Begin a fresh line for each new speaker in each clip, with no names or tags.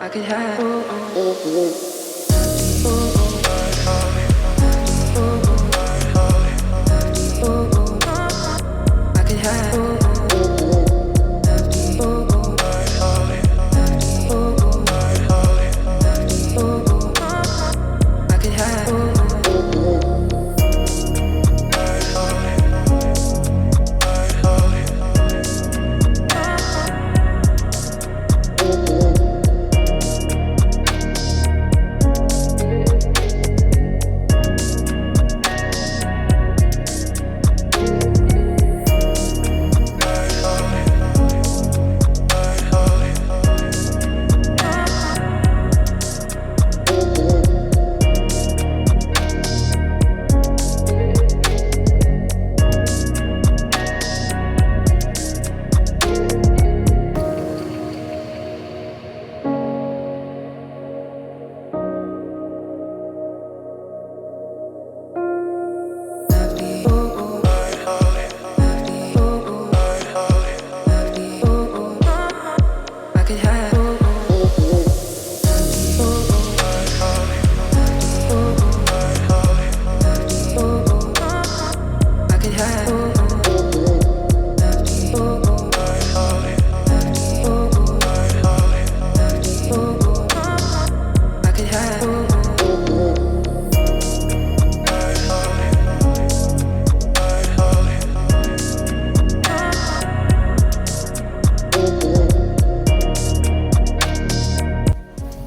I could have. I could have. I could have.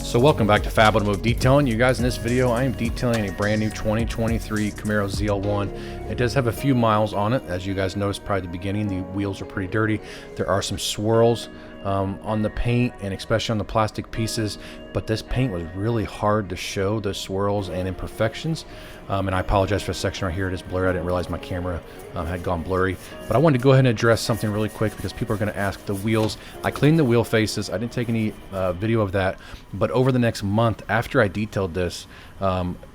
So welcome back to Fab Automotive Detailing. You guys, in this video I am detailing a brand new 2023 Camaro ZL-1. It does have a few miles on it. As you guys noticed probably at the beginning, the wheels are pretty dirty. There are some swirls on the paint and especially on the plastic pieces, but this paint was really hard to show the swirls and imperfections. And I apologize for the section right here. It is blurry. I didn't realize my camera had gone blurry. But I wanted to go ahead and address something really quick because people are going to ask the wheels. I cleaned the wheel faces. I didn't take any video of that. But over the next month after I detailed this,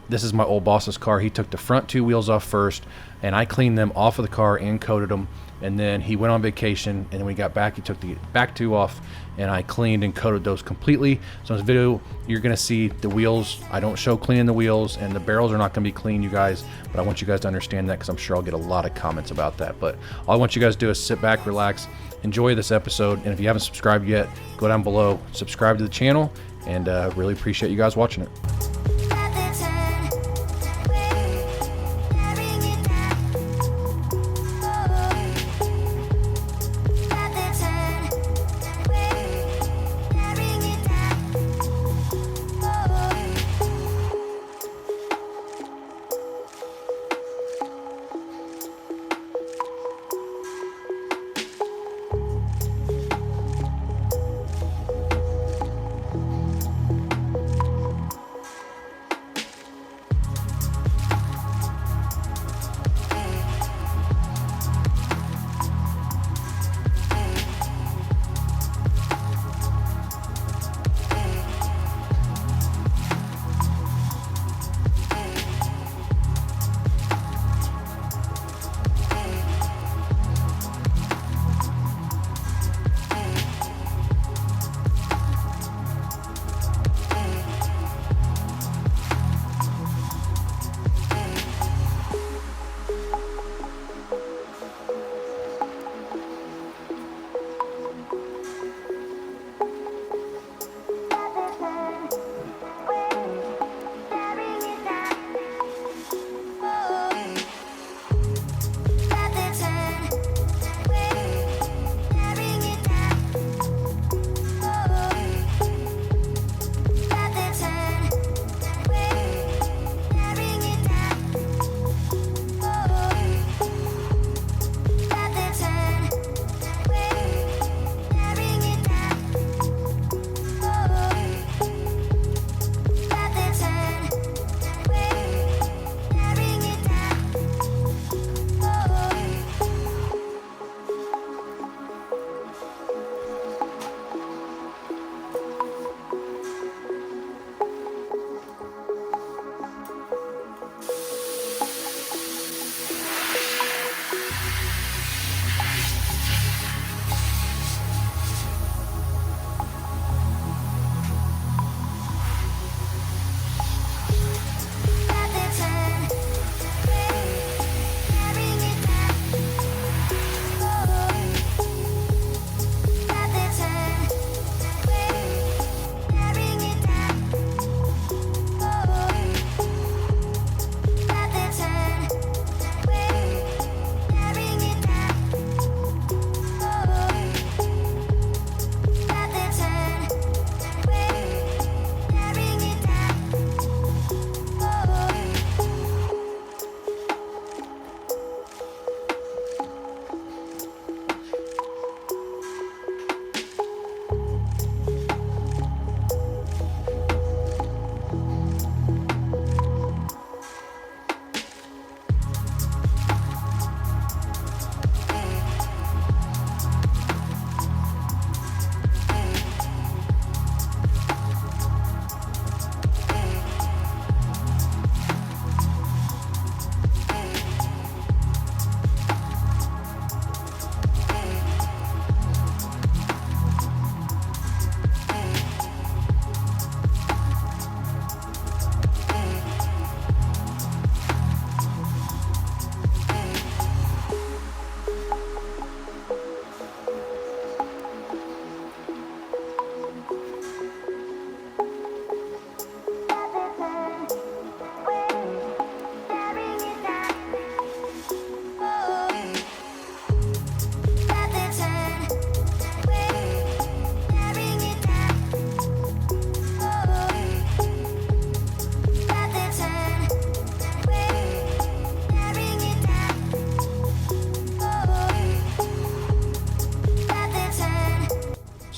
this is my old boss's car. He took the front two wheels off first, and I cleaned them off of the car and coated them. And then he went on vacation, and then when he got back, he took the back two off, and I cleaned and coated those completely. So in this video, you're gonna see the wheels. I don't show cleaning the wheels, and the barrels are not gonna be clean, you guys, but I want you guys to understand that because I'm sure I'll get a lot of comments about that. But all I want you guys to do is sit back, relax, enjoy this episode, and if you haven't subscribed yet, go down below, subscribe to the channel, and really appreciate you guys watching it.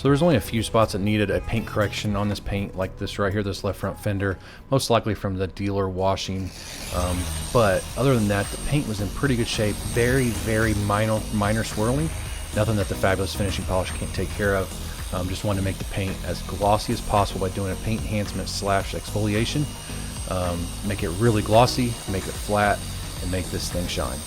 there was only a few spots that needed a paint correction on this paint, like this right here, this left front fender, most likely from the dealer washing. But other than that, the paint was in pretty good shape. Very minor swirling, nothing that the fabulous finishing polish can't take care of. Just wanted to make the paint as glossy as possible by doing a paint enhancement / exfoliation. Make it really glossy, make it flat, and make this thing shine.